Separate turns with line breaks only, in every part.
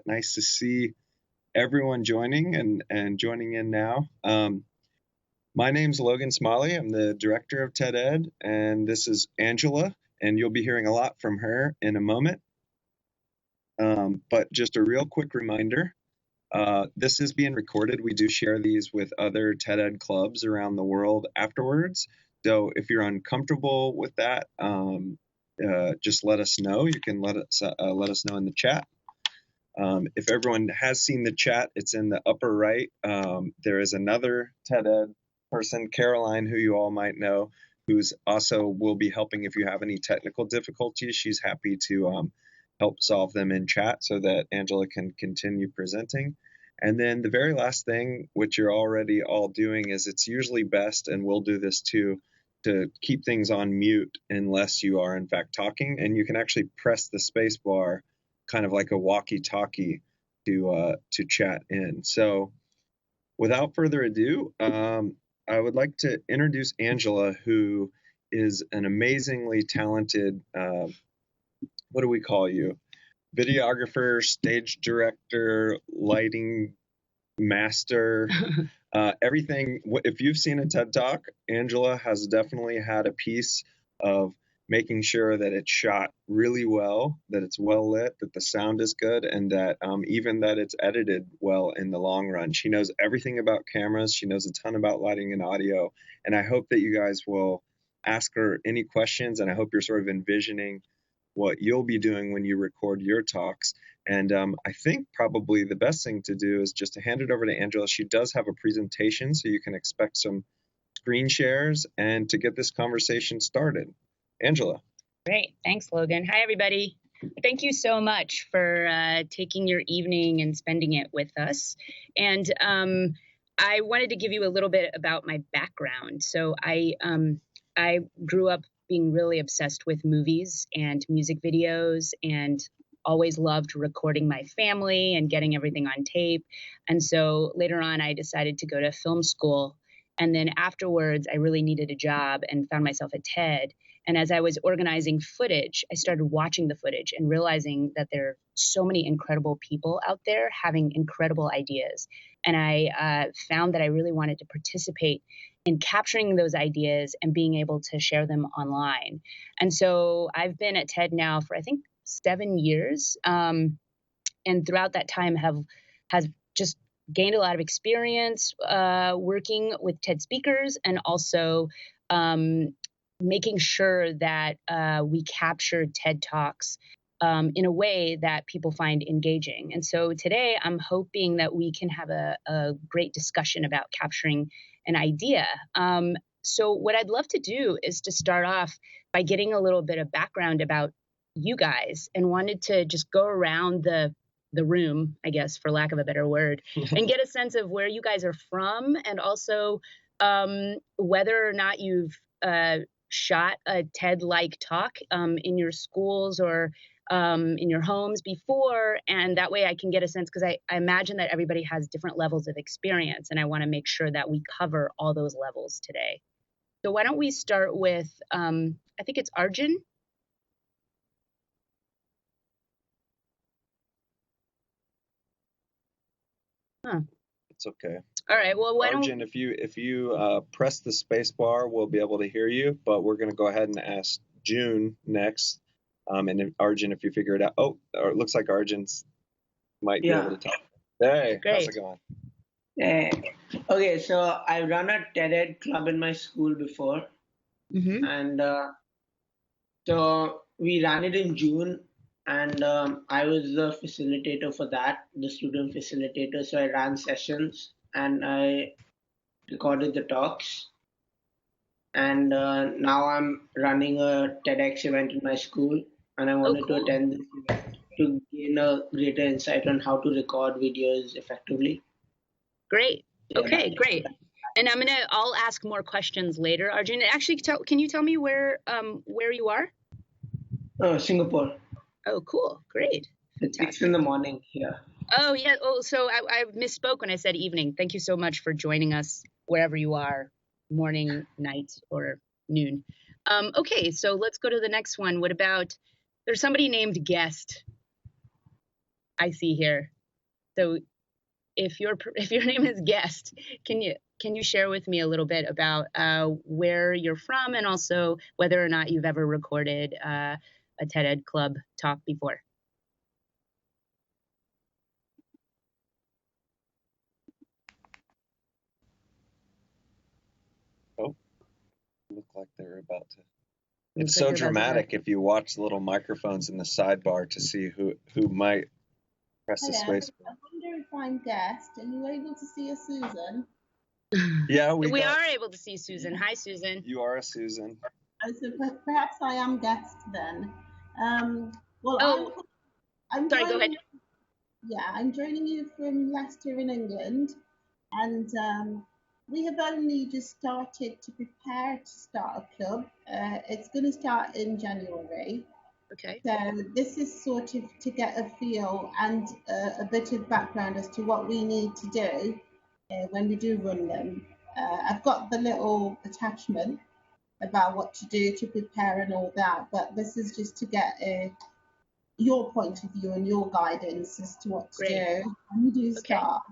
Nice to see everyone joining and joining in now. My name's Logan Smalley. I'm the director of TED Ed, and this is Angela, and you'll be hearing a lot from her in a moment. But just a real quick reminder, this is being recorded. We do share these with other TED Ed clubs around the world afterwards. So if you're uncomfortable with that, just let us know. You can let us know in the chat. If everyone has seen the chat, it's in the upper right. There is another TED Ed person, Caroline, who you all might know, who's also will be helping if you have any technical difficulties. She's happy to help solve them in chat so that Angela can continue presenting. And then the very last thing, which you're already all doing, is it's usually best, and we'll do this too, to keep things on mute unless you are in fact talking. And you can actually press the space bar kind of like a walkie-talkie to chat in. So without further ado, I would like to introduce Angela, who is an amazingly talented, what do we call you? Videographer, stage director, lighting master, everything. If you've seen a TED Talk, Angela has definitely had a piece of making sure that it's shot really well, that it's well lit, that the sound is good, and that even that it's edited well in the long run. She knows everything about cameras. She knows a ton about lighting and audio. And I hope that you guys will ask her any questions, and I hope you're sort of envisioning what you'll be doing when you record your talks. And I think probably the best thing to do is just to hand it over to Angela. She does have a presentation, so you can expect some screen shares and to get this conversation started. Angela.
Great. Thanks, Logan. Hi, everybody. Thank you so much for taking your evening and spending it with us. And I wanted to give you a little bit about my background. So I grew up being really obsessed with movies and music videos, and always loved recording my family and getting everything on tape. And so later on, I decided to go to film school. And then afterwards, I really needed a job and found myself at TED. And as I was organizing footage, I started watching the footage and realizing that there are so many incredible people out there having incredible ideas. And I found that I really wanted to participate in capturing those ideas and being able to share them online. And so I've been at TED now for, I think, 7 years. And throughout that time has just gained a lot of experience working with TED speakers, and also making sure that we capture TED Talks in a way that people find engaging. And so today I'm hoping that we can have a great discussion about capturing an idea. So what I'd love to do is to start off by getting a little bit of background about you guys, and wanted to just go around the room, I guess, for lack of a better word, and get a sense of where you guys are from, and also whether or not you've shot a TED-like talk in your schools or in your homes before. And that way I can get a sense, because I imagine that everybody has different levels of experience, and I want to make sure that we cover all those levels today. So why don't we start with, I think it's Arjun. Huh.
It's okay.
All right. Well, why
Arjun, if you press the space bar, we'll be able to hear you. But we're going to go ahead and ask June next. And if, Arjun, if you figure it out. Oh, or it looks like Arjun's might be able to talk. Hey,
Great.
how's it going?
Okay, so I run a TED Ed club in my school before.
Mm-hmm.
And so we ran it in June. And I was the facilitator for that, the student facilitator. So I ran sessions and I recorded the talks. And now I'm running a TEDx event in my school. And I wanted to attend this event to gain a greater insight on how to record videos effectively.
Great. Okay, great. And I'll ask more questions later, Arjun. Actually, can you tell me where you are?
Singapore.
Oh, cool. Great.
It's 6 in the morning here.
Oh, yeah. Oh, so I misspoke when I said evening. Thank you so much for joining us wherever you are, morning, night, or noon. Okay, so let's go to the next one. What about, there's somebody named Guest. I see here. So if your name is Guest, can you share with me a little bit about where you're from and also whether or not you've ever recorded a TED Ed Club talk before?
Oh, look like they're about to.
Looks
It's
like
so
you're about to go.
dramatic if you watch the little microphones in the sidebar to see who might press the
Hello,
space.
I wonder if I'm Guest. Are you able to see a Susan?
Yeah,
We are able to see Susan. Hi, Susan.
You are a Susan.
So perhaps I am Guest then. Well,
Oh,
I'm
sorry, go ahead.
joining. Yeah, I'm joining you from Leicester in England, and we have only just started to prepare to start a club. It's going to start in January.
Okay.
So this is sort of to get a feel and a bit of background as to what we need to do when we do run them. I've got the little attachment about what to do to prepare and all that, but this is just to get your point of view and your guidance as to what to
Great.
do when we do
Okay.
start.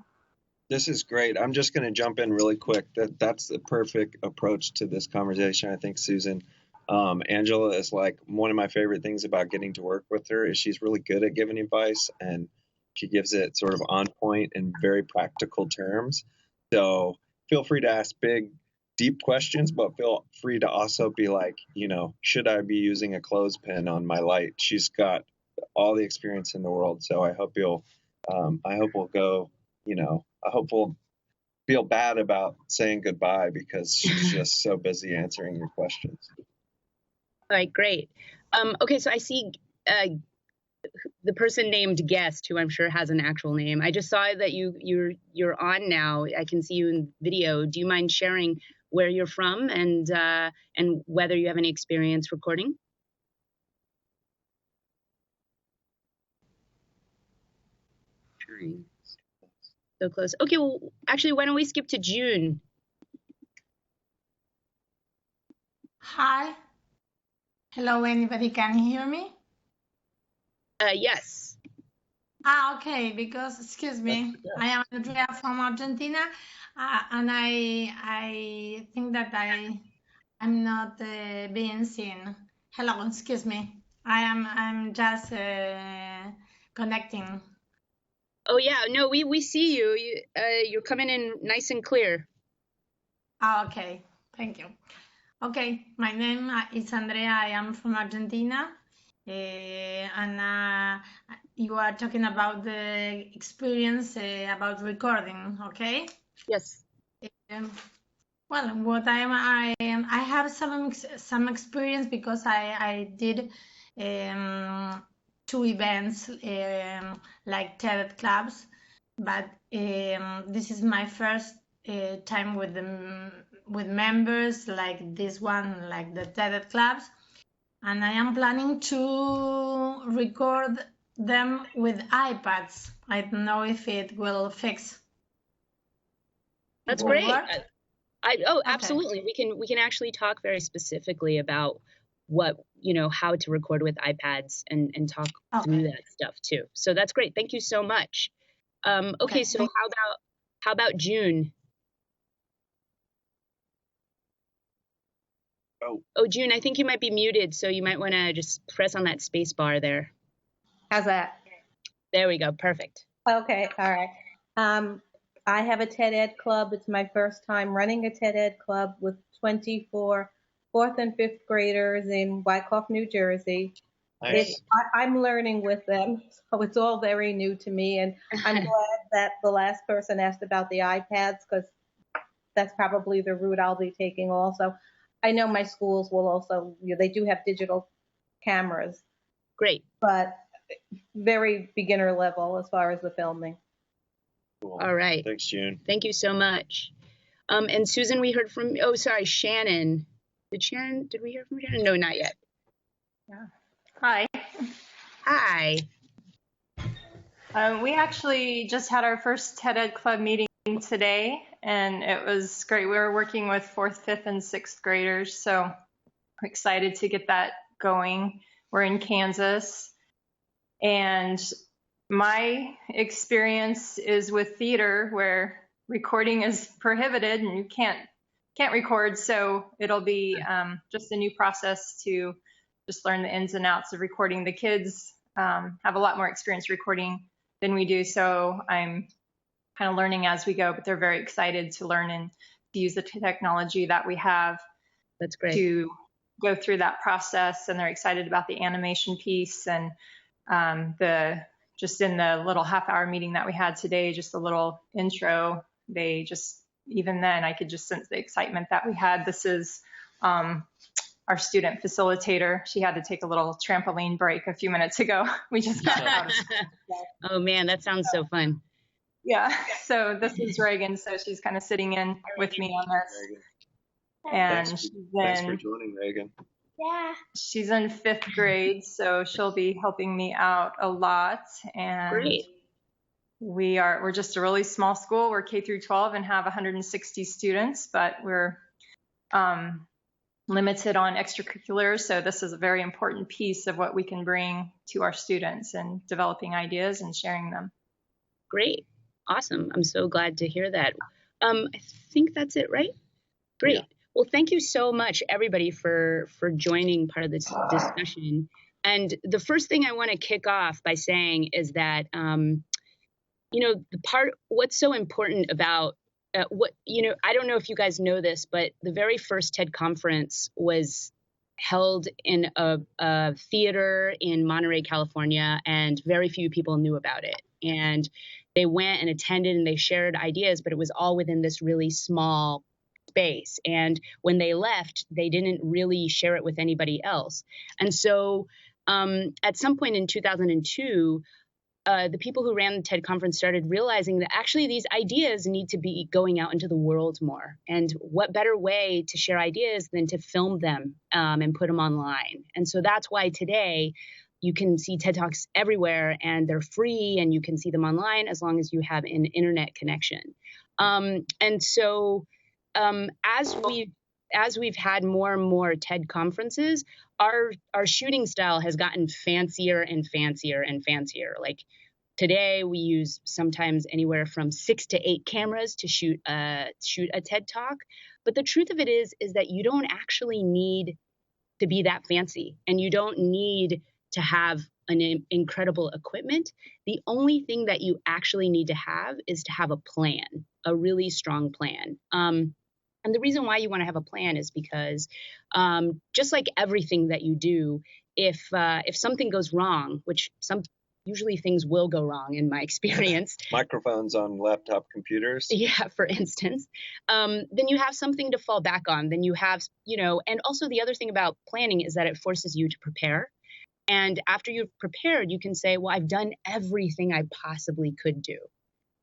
This is great. I'm just going to jump in really quick. That's the perfect approach to this conversation, I think, Susan. Angela is like one of my favorite things about getting to work with her is she's really good at giving advice and she gives it sort of on point in very practical terms. So feel free to ask big, deep questions, but feel free to also be like, should I be using a clothespin on my light? She's got all the experience in the world. So I hope we'll go, I hope we'll feel bad about saying goodbye because she's just so busy answering your questions.
All right, great. Okay, so I see the person named Guest, who I'm sure has an actual name. I just saw that you're on now. I can see you in video. Do you mind sharing where you're from and whether you have any experience recording? Trying. So close. Okay, well, actually, why don't we skip to June?
Hi. Hello, anybody can hear me?
Yes.
Okay, because, excuse me, I am Andrea from Argentina, and I think that I'm not being seen. Hello, excuse me. I'm just connecting.
Oh yeah, no, we see you. You're coming in nice and clear.
Okay, thank you. Okay, my name is Andrea. I am from Argentina. And you are talking about the experience about recording, okay?
Yes.
Well, what I have some experience because I did two events like TED clubs, but this is my first time with members like this one, like the TED clubs. And I am planning to record them with iPads. I don't know if it will fix.
That's great.
Work?
Absolutely. We can actually talk very specifically about how to record with iPads and talk through that stuff too. So that's great. Thank you so much. Okay, so how about June? Oh, June, I think you might be muted, so you might want to just press on that space bar there.
How's that?
There we go. Perfect.
Okay, all right. I have a TED Ed club. It's my first time running a TED Ed club with 24 fourth and fifth graders in Wyckoff, New Jersey.
Nice.
I'm learning with them, so it's all very new to me. And I'm glad that the last person asked about the iPads because that's probably the route I'll be taking also. I know my schools will also, they do have digital cameras.
Great.
But very beginner level as far as the filming.
Cool.
All right.
Thanks, June.
Thank you so much. And Susan, we heard from, Shannon. Did we hear from Shannon? No, not yet.
Yeah. Hi.
Hi.
We actually just had our first TED Ed Club meeting today, and it was great. We were working with 4th, 5th, and 6th graders, so we're excited to get that going. We're in Kansas, and my experience is with theater, where recording is prohibited and you can't record. So it'll be just a new process to just learn the ins and outs of recording. The kids have a lot more experience recording than we do, so I'm kind of learning as we go. But they're very excited to learn and to use the technology that we have.
That's great.
To go through that process, and they're excited about the animation piece and just in the little half-hour meeting that we had today, just a little intro. They just, even then, I could just sense the excitement that we had. This is our student facilitator. She had to take a little trampoline break a few minutes ago. We just got out of
Oh man, that sounds so fun.
Yeah. So this is Reagan. So she's kind of sitting in with me on this. And
thanks for joining, Reagan.
Yeah.
She's in 5th grade, so she'll be helping me out a lot. And
Great.
we're just a really small school. We're K through 12 and have 160 students, but we're limited on extracurriculars. So this is a very important piece of what we can bring to our students and developing ideas and sharing them.
Great. Awesome. I'm so glad to hear that. I think that's it, right? Great. Yeah. Well, thank you so much, everybody, for joining part of this discussion. And the first thing I want to kick off by saying is that, what's so important about I don't know if you guys know this, but the very first TED conference was held in a theater in Monterey, California, and very few people knew about it. And they went and attended and they shared ideas, but it was all within this really small space. And when they left, they didn't really share it with anybody else. And so at some point in 2002, the people who ran the TED conference started realizing that actually these ideas need to be going out into the world more. And what better way to share ideas than to film them and put them online? And so that's why today you can see TED Talks everywhere, and they're free, and you can see them online as long as you have an internet connection. And so as we've had more and more TED conferences, our shooting style has gotten fancier and fancier and fancier. Like today, we use sometimes anywhere from 6 to 8 cameras to shoot a TED Talk. But the truth of it is that you don't actually need to be that fancy, and you don't need to have an incredible equipment. The only thing that you actually need to have is to have a plan, a really strong plan. And the reason why you want to have a plan is because just like everything that you do, if something goes wrong, which usually things will go wrong in my experience.
Microphones on laptop computers.
Yeah, for instance. Then you have something to fall back on. Then you have, and also the other thing about planning is that it forces you to prepare. And after you've prepared, you can say, well, I've done everything I possibly could do.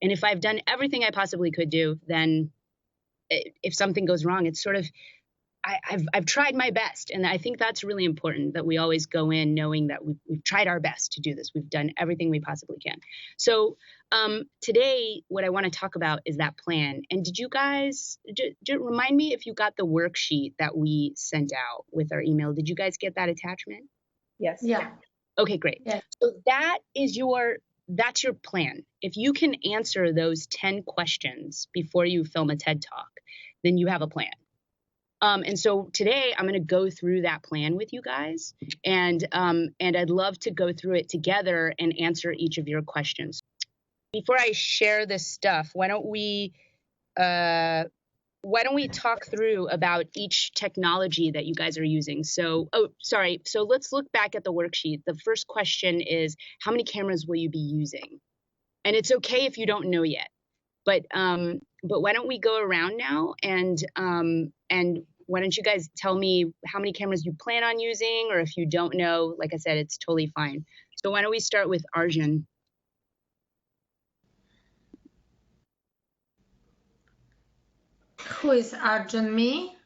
And if I've done everything I possibly could do, then if something goes wrong, it's sort of, I've tried my best. And I think that's really important, that we always go in knowing that we've tried our best to do this. We've done everything we possibly can. So today, what I want to talk about is that plan. And did you guys, remind me if you got the worksheet that we sent out with our email. Did you guys get that attachment?
Yes.
Yeah.
Okay, great. Yeah. So that's your plan. If you can answer those 10 questions before you film a TED Talk, then you have a plan. And so today I'm going to go through that plan with you guys, and I'd love to go through it together and answer each of your questions. Before I share this stuff, why don't we talk through about each technology that you guys are using? So let's look back at the worksheet. The first question is, how many cameras will you be using? And it's okay if you don't know yet, but why don't we go around now and why don't you guys tell me how many cameras you plan on using, or if you don't know, like I said, it's totally fine. So why don't we start with Arjun?
Who is Arjun? Me?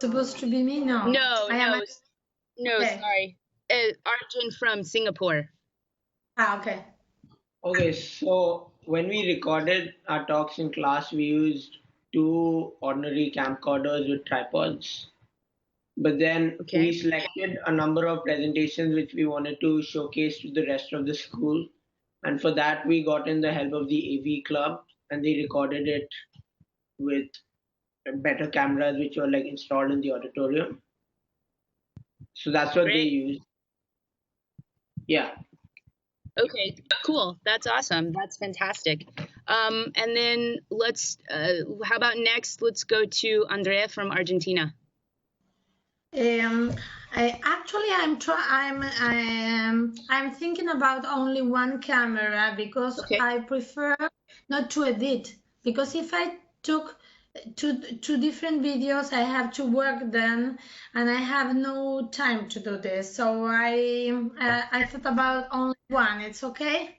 Supposed to be me? No.
No,
Okay.
Sorry. Arjun from Singapore.
Okay.
Okay, so when we recorded our talks in class, we used 2 ordinary camcorders with tripods. But then we selected a number of presentations which we wanted to showcase to the rest of the school. And for that, we got in the help of the AV Club, and they recorded it with better cameras, which were like installed in the auditorium. So that's what they
Great.
used. Yeah.
Okay, cool. That's awesome. That's fantastic. And then how about next? Let's go to Andrea from Argentina.
Um, I'm thinking about only one camera because
Okay.
I prefer not to edit, because if I took two different videos, I have to work then, and I have no time to do this. So I thought about only one. It's okay?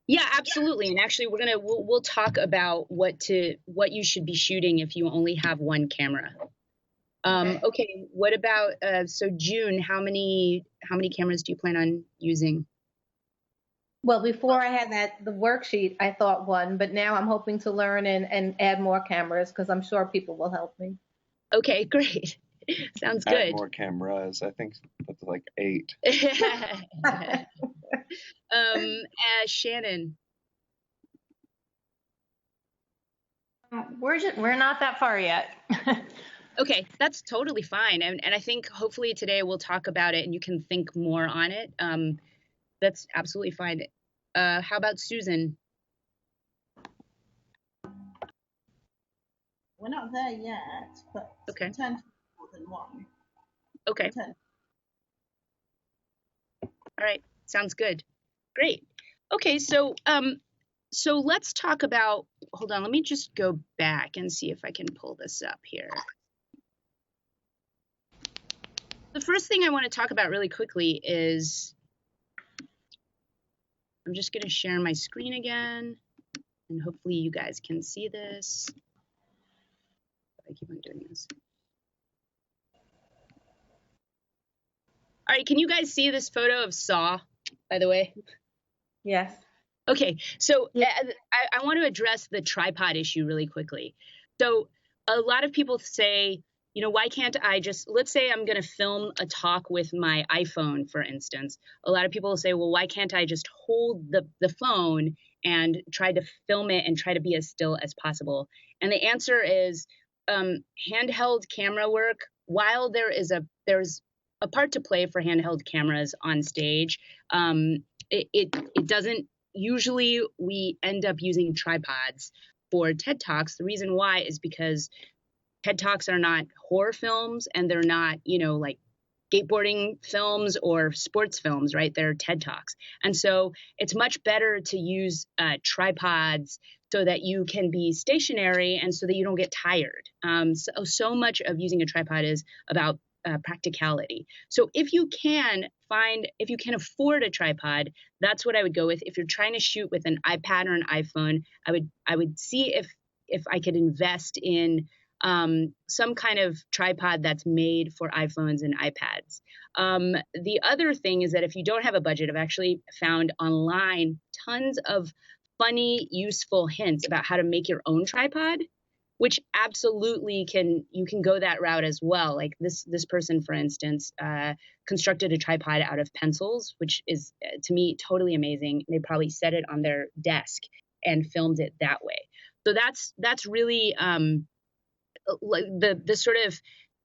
Yeah, absolutely. And actually, we'll talk about what you should be shooting if you only have one camera. Okay. What about so June? How many cameras do you plan on using?
Well, before I had the worksheet, I thought one, but now I'm hoping to learn and add more cameras because I'm sure people will help me.
Okay, great. Sounds
Add
good.
more cameras. I think that's like 8.
Shannon.
We're not that far yet.
Okay, that's totally fine. And I think hopefully today we'll talk about it and you can think more on it. That's absolutely fine. How about Susan?
We're not there yet, but
Okay.
potentially more than one.
Okay. All right. Sounds good. Great. Okay, so let's talk about, hold on, let me just go back and see if I can pull this up here. The first thing I want to talk about really quickly is, I'm just going to share my screen again, and hopefully you guys can see this. I keep on doing this. All right, can you guys see this photo of Saw, by the way?
Yes.
Okay, so I want to address the tripod issue really quickly. So a lot of people say, why can't I just, let's say I'm going to film a talk with my iPhone, for instance. A lot of people will say, well, why can't I just hold the phone and try to film it and try to be as still as possible? And the answer is handheld camera work, while there's a part to play for handheld cameras on stage, it doesn't. Usually we end up using tripods for TED Talks. The reason why is because TED Talks are not horror films and they're not, like skateboarding films or sports films, right? They're TED Talks. And so it's much better to use tripods so that you can be stationary and so that you don't get tired. So much of using a tripod is about practicality. So if you can afford a tripod, that's what I would go with. If you're trying to shoot with an iPad or an iPhone, I would see if I could invest in some kind of tripod that's made for iPhones and iPads. The other thing is that if you don't have a budget, I've actually found online tons of funny, useful hints about how to make your own tripod, which absolutely you can go that route as well. Like this person, for instance, constructed a tripod out of pencils, which is to me totally amazing. They probably set it on their desk and filmed it that way. So that's really like the sort of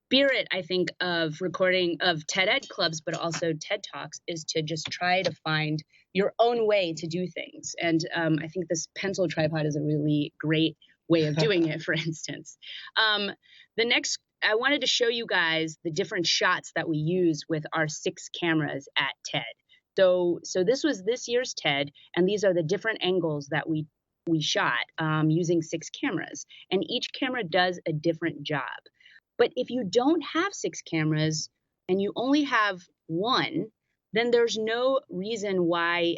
spirit, I think, of recording of TED Ed clubs, but also TED Talks, is to just try to find your own way to do things. And I think this pencil tripod is a really great way of doing it, for instance. The next, I wanted to show you guys the different shots that we use with our 6 cameras at TED. So this was this year's TED, and these are the different angles that we shot using 6 cameras. And each camera does a different job. But if you don't have 6 cameras and you only have one, then there's no reason why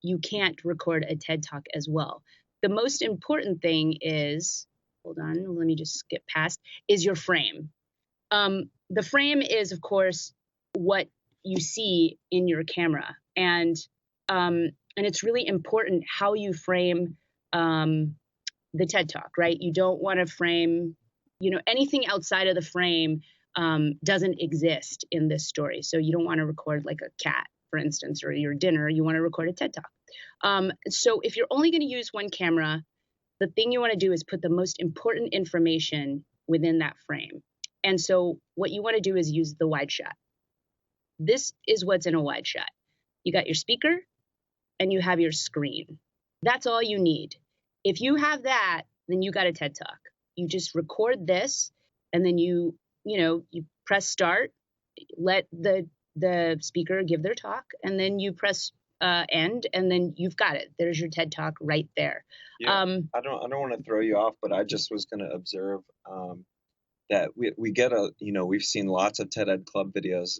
you can't record a TED Talk as well. The most important thing is, hold on, let me just skip past, is your frame. The frame is, of course, what you see in your camera. And it's really important how you frame the TED Talk, right? You don't want to frame, anything outside of the frame doesn't exist in this story. So you don't want to record like a cat, for instance, or your dinner, you want to record a TED Talk. So if you're only going to use one camera, the thing you want to do is put the most important information within that frame. And so what you want to do is use the wide shot. This is what's in a wide shot. You got your speaker and you have your screen. That's all you need. If you have that, then you got a TED Talk. You just record this, and then you press start, let the speaker give their talk, and then you press end, and then you've got it. There's your TED Talk right there.
Yeah, I don't want to throw you off, but I just was going to observe that we get we've seen lots of TED Ed Club videos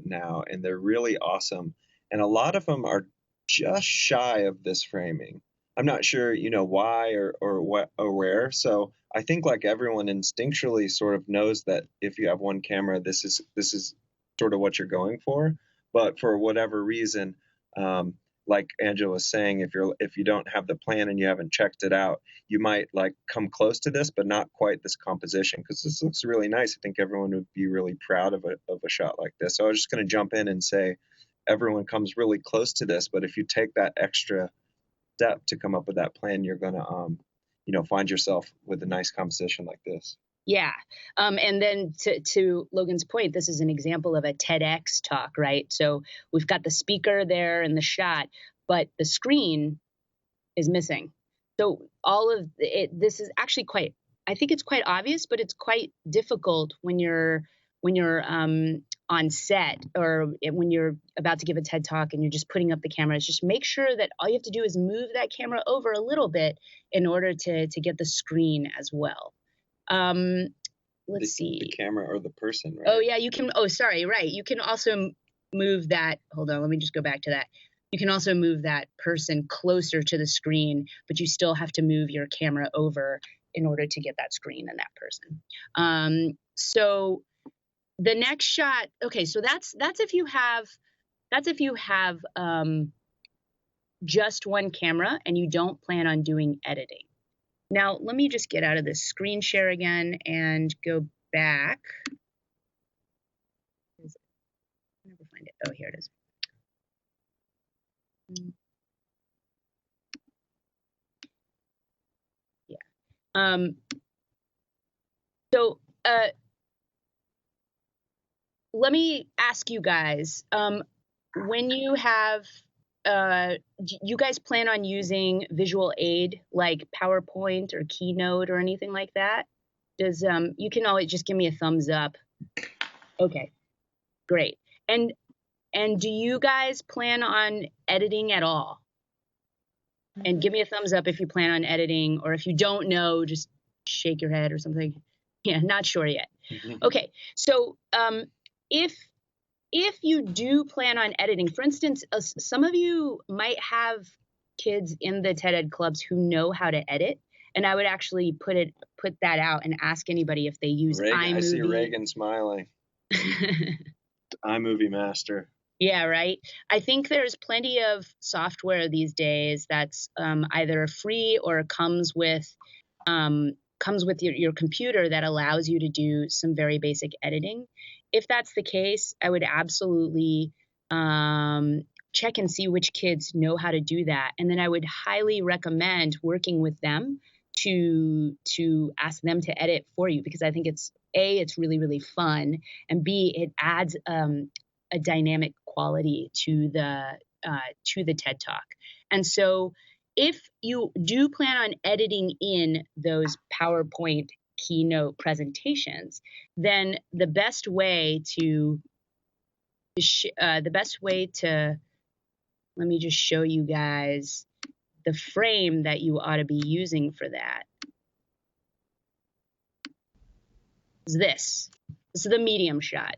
now, and they're really awesome. And a lot of them are just shy of this framing. I'm not sure, why or what or where. So I think like everyone instinctually sort of knows that if you have one camera, this is sort of what you're going for. But for whatever reason, like Angela was saying, if you don't have the plan and you haven't checked it out, you might like come close to this, but not quite this composition, because this looks really nice. I think everyone would be really proud of a shot like this. So I was just going to jump in and say, everyone comes really close to this, but if you take that extra step to come up with that plan, you're going to, find yourself with a nice composition like this.
Yeah. And then to Logan's point, this is an example of a TEDx talk, right? So we've got the speaker there and the shot, but the screen is missing. So all of it, this is actually I think it's quite obvious, but it's quite difficult when you're on set or when you're about to give a TED Talk and you're just putting up the cameras. Just make sure that all you have to do is move that camera over a little bit in order to get the screen as well. Let's see.
The camera or the person, right?
Oh, yeah, you can. Oh, sorry. Right. You can also move that. Hold on. Let me just go back to that. You can also move that person closer to the screen, but you still have to move your camera over in order to get that screen and that person. So the next shot. Okay. So that's if you have just one camera and you don't plan on doing editing. Now, let me just get out of this screen share again and go back. I'll never find it. Oh, here it is. Yeah. So let me ask you guys, when you have you guys plan on using visual aid like PowerPoint or Keynote or anything like that? You can always just give me a thumbs up. Okay, great. And do you guys plan on editing at all? And give me a thumbs up if you plan on editing, or if you don't know, just shake your head or something. Yeah, not sure yet. Okay, so if you do plan on editing, for instance, some of you might have kids in the TED Ed clubs who know how to edit, and I would actually put that out and ask anybody if they use iMovie.
I see Reagan smiling. iMovie master.
Yeah, right. I think there's plenty of software these days that's either free or comes with your computer that allows you to do some very basic editing. If that's the case, I would absolutely check and see which kids know how to do that. And then I would highly recommend working with them to ask them to edit for you, because I think it's really, really fun, and B, it adds a dynamic quality to the TED Talk. And so if you do plan on editing in those PowerPoint Keynote presentations, then the best way to let me just show you guys the frame that you ought to be using for that is this. This is the medium shot.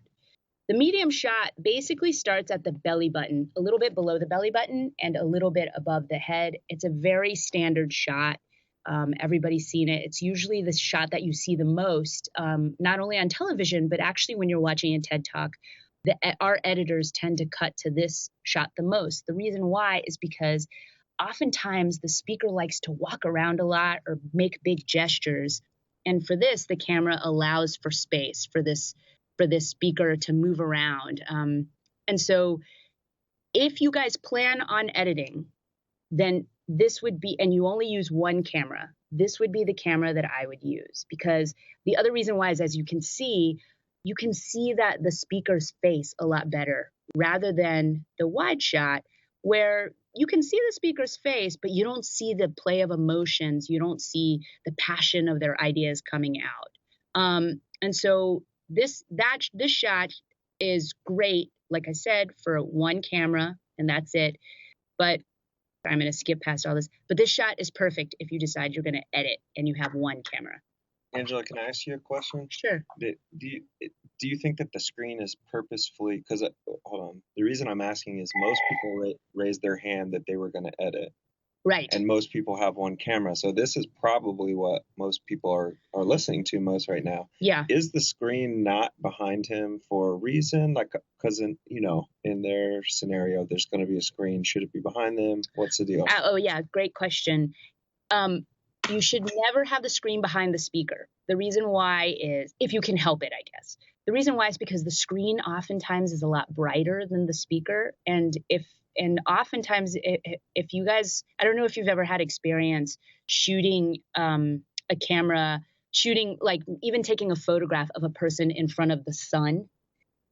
The medium shot basically starts at the belly button, a little bit below the belly button and a little bit above the head. It's a very standard shot. Everybody's seen it. It's usually the shot that you see the most, not only on television, but actually when you're watching a TED Talk, our editors tend to cut to this shot the most. The reason why is because oftentimes the speaker likes to walk around a lot or make big gestures. And for this, the camera allows for space for this speaker to move around. And so if you guys plan on editing, then this would be, and you only use one camera, this would be the camera that I would use, because the other reason why is, as you can see that the speaker's face a lot better rather than the wide shot where you can see the speaker's face, but you don't see the play of emotions. You don't see the passion of their ideas coming out. And so this shot is great, like I said, for one camera, and that's it. But I'm going to skip past all this. But this shot is perfect if you decide you're going to edit and you have one camera.
Angela, can I ask you a question?
Sure.
Do you think that the screen is purposefully, because, hold on, the reason I'm asking is most people raised their hand that they were going to edit.
Right.
And most people have one camera. So this is probably what most people are listening to most right now.
Yeah.
Is the screen not behind him for a reason? Like, because in their scenario, there's going to be a screen. Should it be behind them? What's the deal?
Oh, yeah. Great question. You should never have the screen behind the speaker. The reason why is, if you can help it, I guess. The reason why is because the screen oftentimes is a lot brighter than the speaker. And oftentimes if you guys, I don't know if you've ever had experience shooting a camera, like even taking a photograph of a person in front of the sun.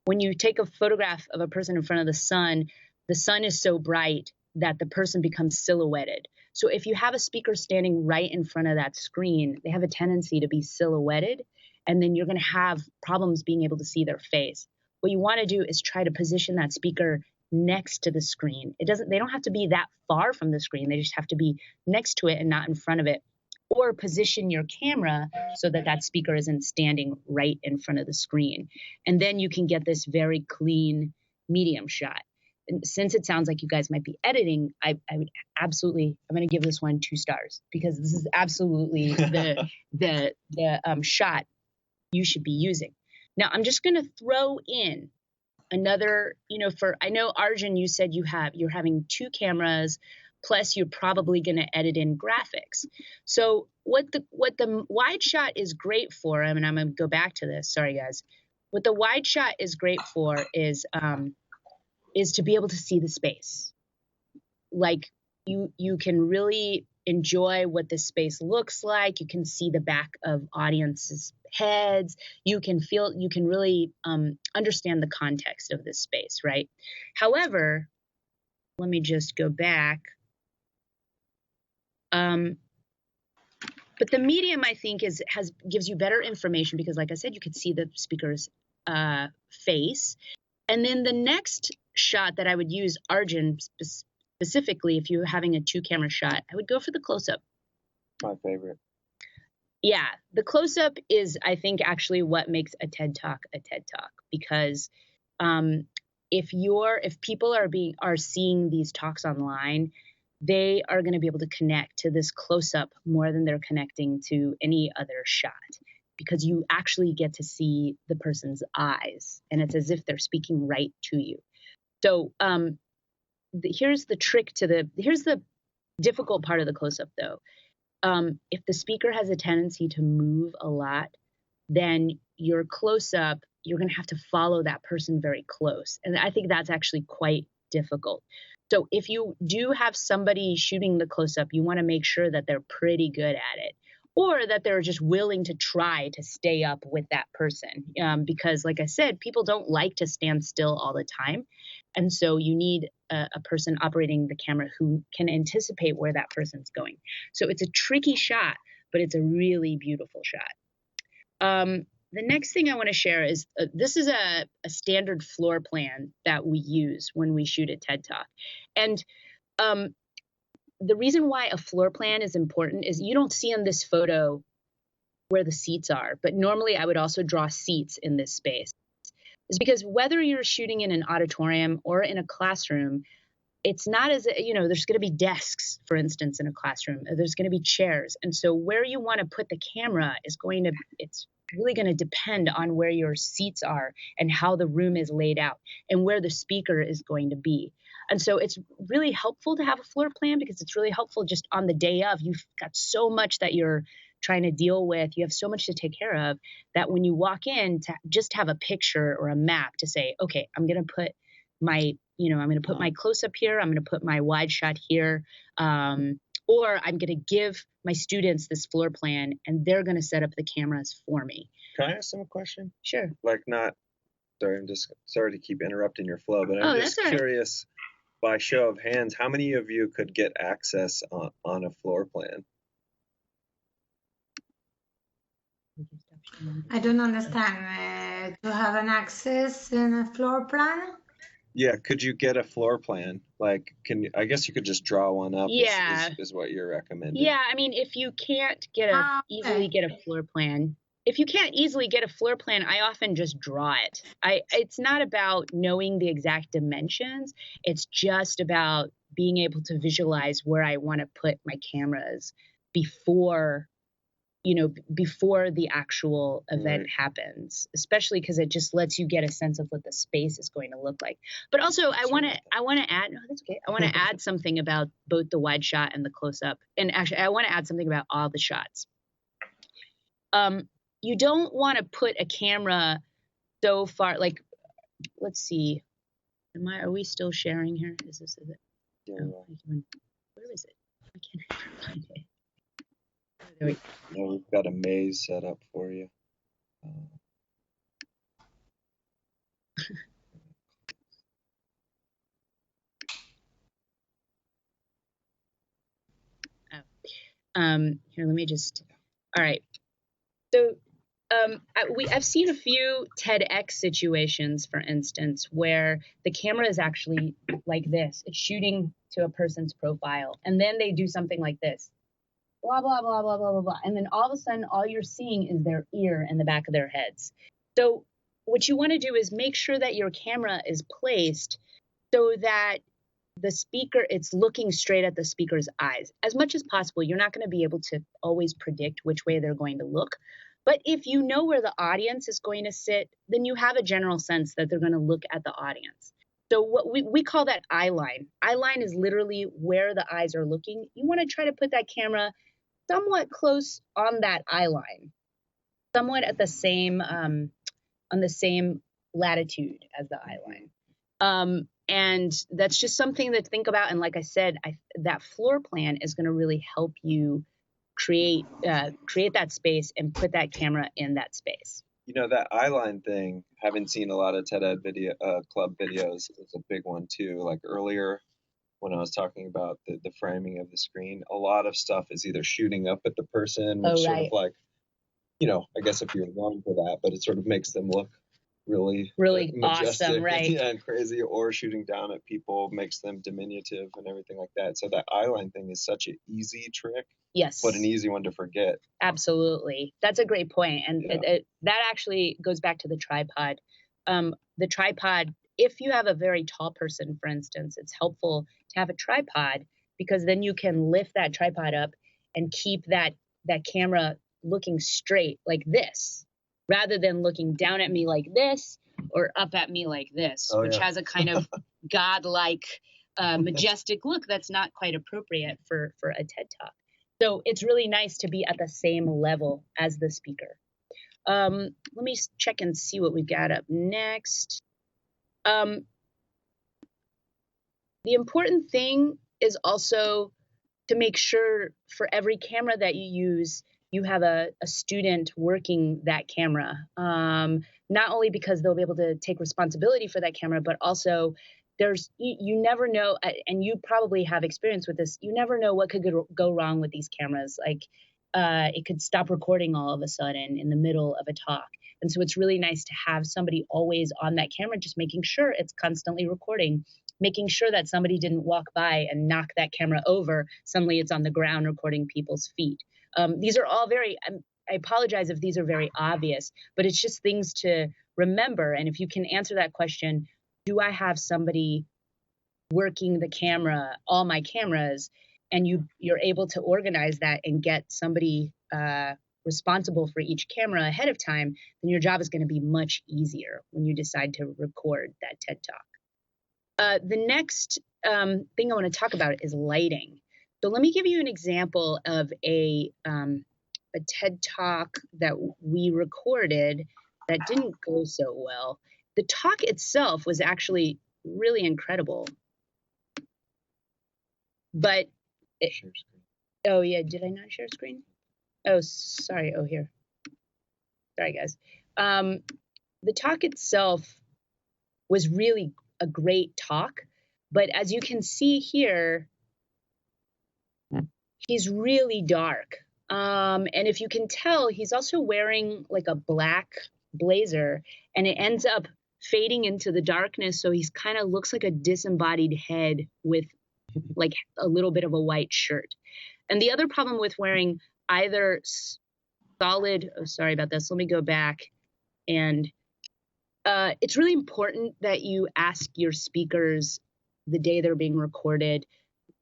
When you take a photograph of a person in front of the sun is so bright that the person becomes silhouetted. So if you have a speaker standing right in front of that screen, they have a tendency to be silhouetted, and then you're going to have problems being able to see their face. What you want to do is try to position that speaker next to the screen. They don't have to be that far from the screen. They just have to be next to it and not in front of it. Or position your camera so that speaker isn't standing right in front of the screen. And then you can get this very clean medium shot. And since it sounds like you guys might be editing, I would absolutely, I'm going to give this one 2 stars, because this is absolutely the shot you should be using. Now, I'm just going to throw in another, I know Arjun, you said you're having 2 cameras, plus you're probably going to edit in graphics. So what the wide shot is great for, and I'm going to go back to this, sorry guys. What the wide shot is great for is to be able to see the space. Like you can really enjoy what this space looks like. You can see the back of audiences' heads. You can really understand the context of this space, right? However, let me just go back. But the medium, I think, gives you better information because, like I said, you could see the speaker's face. And then the next shot that I would use, Arjun, specifically, if you're having a 2-camera shot, I would go for the close-up.
My favorite.
Yeah, the close-up is, I think, actually what makes a TED Talk a TED Talk, because if people are seeing these talks online, they are going to be able to connect to this close-up more than they're connecting to any other shot, because you actually get to see the person's eyes, and it's as if they're speaking right to you. So here's the difficult part of the close-up, though. If the speaker has a tendency to move a lot, then your close-up, you're going to have to follow that person very close. And I think that's actually quite difficult. So if you do have somebody shooting the close-up, you want to make sure that they're pretty good at it, or that they're just willing to try to stay up with that person. Because like I said, people don't like to stand still all the time. And so you need a person operating the camera who can anticipate where that person's going. So it's a tricky shot, but it's a really beautiful shot. The next thing I want to share is this is a standard floor plan that we use when we shoot a TED Talk. And the reason why a floor plan is important is you don't see on this photo where the seats are, but normally I would also draw seats in this space. It's because whether you're shooting in an auditorium or in a classroom, it's not as, there's going to be desks, for instance, in a classroom. There's going to be chairs. And so where you want to put the camera it's really going to depend on where your seats are and how the room is laid out and where the speaker is going to be. And so it's really helpful to have a floor plan, because it's really helpful just on the day of. You've got so much that you're trying to deal with. You have so much to take care of that when you walk in, to just have a picture or a map to say, okay, I'm going to put my I'm going to put my close up here. I'm going to put my wide shot here. Or I'm going to give my students this floor plan and they're going to set up the cameras for me.
Can I ask them a question?
Sure.
Like sorry, I'm just sorry to keep interrupting your flow, but I'm just curious, by show of hands, how many of you could get access on a floor plan?
I don't understand. To have an access in a floor plan?
Yeah, could you get a floor plan? Like, I guess you could just draw one up.
Yeah,
is what you're recommending.
Yeah, I mean, if you can't easily get a floor plan, I often just draw it. It's not about knowing the exact dimensions. It's just about being able to visualize where I want to put my cameras before the actual event happens, especially because it just lets you get a sense of what the space is going to look like. But also I want to add, no, that's okay. I want to add something about both the wide shot and the close up. And actually I want to add something about all the shots. You don't want to put a camera so far, like, let's see. Are we still sharing here? Is it?
Yeah.
Oh, where is it? I can't find it. There we go.
Yeah, we've got a maze set up for you.
Here, let me just. All right. So, I've seen a few TEDx situations, for instance, where the camera is actually like this. It's shooting to a person's profile, and then they do something like this. Blah, blah, blah, blah, blah, blah, blah. And then all of a sudden, all you're seeing is their ear and the back of their heads. So what you want to do is make sure that your camera is placed so that the speaker, it's looking straight at the speaker's eyes. As much as possible, you're not going to be able to always predict which way they're going to look. But if you know where the audience is going to sit, then you have a general sense that they're going to look at the audience. So what we call that eye line. Eye line is literally where the eyes are looking. You want to try to put that camera somewhat close on that eye line, somewhat at the same on the same latitude as the eye line. And that's just something to think about. And like I said, that floor plan is going to really help you create that space and put that camera in that space.
That eye line thing, haven't seen a lot of TED Ed club videos. It's a big one too. Like earlier when I was talking about the framing of the screen, a lot of stuff is either shooting up at the person, which sort of like, I guess if you're wrong for that, but it sort of makes them look really majestic,
awesome, right?
Yeah, and crazy, or shooting down at people makes them diminutive and everything like that. So that eye line thing is such an easy trick.
Yes.
But an easy one to forget.
Absolutely. That's a great point. And that actually goes back to the tripod. The tripod, if you have a very tall person, for instance, it's helpful to have a tripod because then you can lift that tripod up and keep that camera looking straight like this, rather than looking down at me like this or up at me like this, which has a kind of godlike, majestic look that's not quite appropriate for a TED Talk. So it's really nice to be at the same level as the speaker. Let me check and see what we've got up next. The important thing is also to make sure for every camera that you use, you have a student working that camera. Not only because they'll be able to take responsibility for that camera, but also you never know, and you probably have experience with this, you never know what could go wrong with these cameras. Like it could stop recording all of a sudden in the middle of a talk. And so it's really nice to have somebody always on that camera, just making sure it's constantly recording, making sure that somebody didn't walk by and knock that camera over. Suddenly it's on the ground recording people's feet. These are all I apologize if these are very obvious, but it's just things to remember. And if you can answer that question, do I have somebody working the camera, all my cameras, and you're able to organize that and get somebody responsible for each camera ahead of time, then your job is going to be much easier when you decide to record that TED Talk. The next thing I want to talk about is lighting. So let me give you an example of a TED Talk that we recorded that didn't go so well. The talk itself was actually really incredible. But, oh yeah, did I not share screen? Oh, sorry. Oh, here. Sorry, guys. The talk itself was really a great talk, but as you can see here, he's really dark. And if you can tell, he's also wearing like a black blazer, and it ends up fading into the darkness, so he's kind of looks like a disembodied head with like a little bit of a white shirt. And the other problem with wearing either solid, oh, sorry about this, let me go back, and it's really important that you ask your speakers the day they're being recorded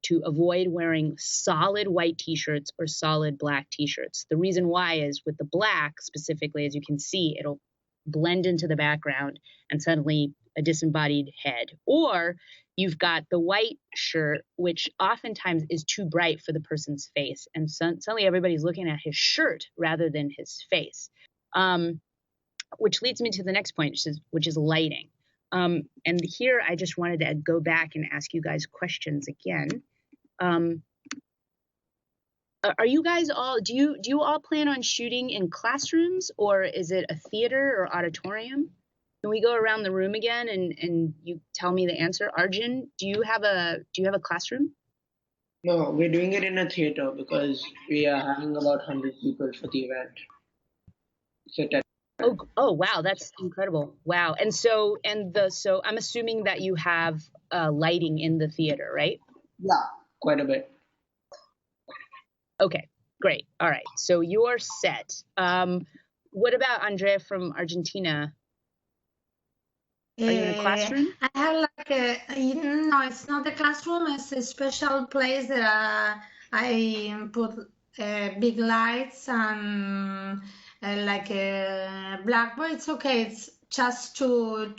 to avoid wearing solid white t-shirts or solid black t-shirts. The reason why is with the black specifically, as you can see, it'll blend into the background and suddenly a disembodied head. Or you've got the white shirt, which oftentimes is too bright for the person's face. And suddenly everybody's looking at his shirt rather than his face. Which leads me to the next point, which is lighting. And here I just wanted to go back and ask you guys questions again. Are you guys all, do you all plan on shooting in classrooms, or is it a theater or auditorium? Can we go around the room again and you tell me the answer? Arjun, do you have a classroom?
No, we're doing it in a theater because we are having about 100 people for the event.
Oh wow, that's incredible. Wow. And so I'm assuming that you have lighting in the theater, right?
Yeah, quite a bit.
Okay, great. All right. So you're set. What about Andrea from Argentina? Are you in a classroom?
I have like no, it's not a classroom. It's a special place that I put big lights and like a blackboard. It's okay. It's just to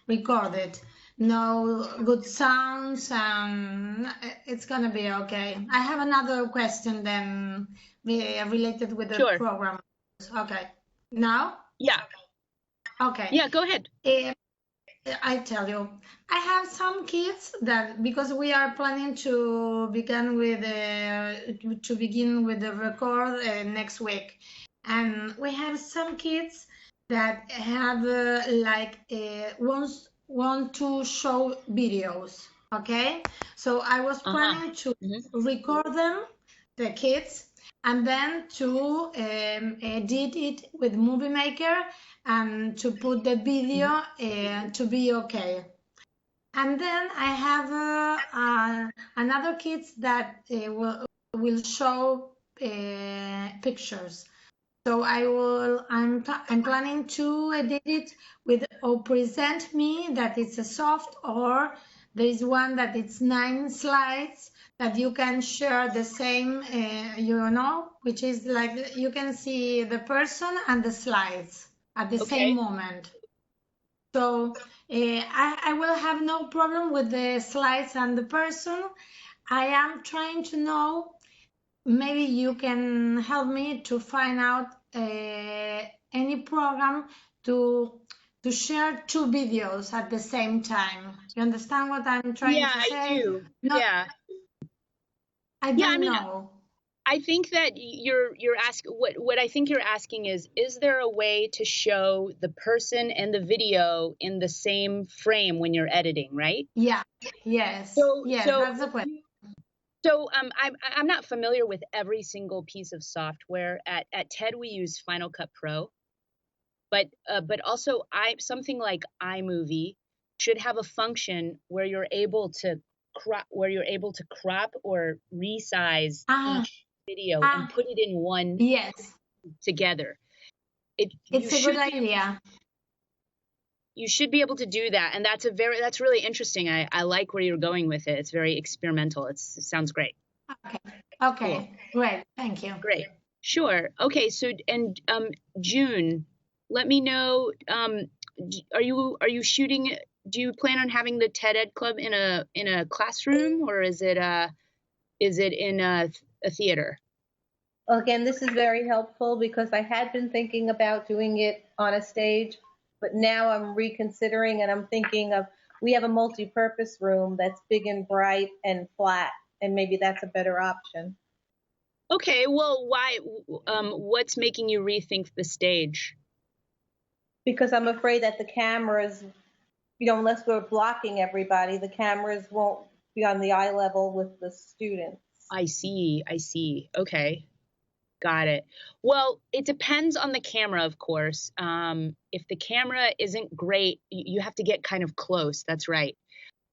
record it. No good sounds, and it's gonna be okay. I have another question then related with the
Sure.
program. Okay. Now?
Yeah.
Okay.
Yeah, go ahead.
I tell you, I have some kids that, because we are planning to begin with the record next week, and we have some kids that have want to show videos. Okay, so I was planning to record them, the kids, and then to edit it with Movie Maker and to put the video to be okay. And then I have another kids that will show pictures. So I'm planning to edit it with or present me that it's a soft, or there is one that it's 9 slides that you can share the same, which is like you can see the person and the slides at the same moment. So I will have no problem with the slides and the person. I am trying to know, maybe you can help me to find out any program to share 2 videos at the same time. You understand what I'm trying to say?
Yeah, I do.
No,
yeah.
I don't know.
I think that you're asking what I think you're asking is there a way to show the person and the video in the same frame when you're editing, right?
Yeah. Yes. Yes, that's the question.
So I'm not familiar with every single piece of software. At TED we use Final Cut Pro, but also something like iMovie should have a function where you're able to crop or resize each video and put it in one together.
It's a good idea.
You should be able to do that, and that's really interesting. I like where you're going with it. It's very experimental. It sounds great.
Okay,
cool.
Great, thank you.
Great, sure. Okay, so and June, let me know. Are you shooting? Do you plan on having the TED Ed Club in a classroom, or is it in a theater?
Well, again, this is very helpful because I had been thinking about doing it on a stage, But now I'm reconsidering and I'm thinking of, we have a multi-purpose room that's big and bright and flat, and maybe that's a better option.
Okay, well, why? What's making you rethink the stage?
Because I'm afraid that the cameras, unless we're blocking everybody, the cameras won't be on the eye level with the students.
I see. Okay. Got it. Well, it depends on the camera, of course. If the camera isn't great, you have to get kind of close. That's right.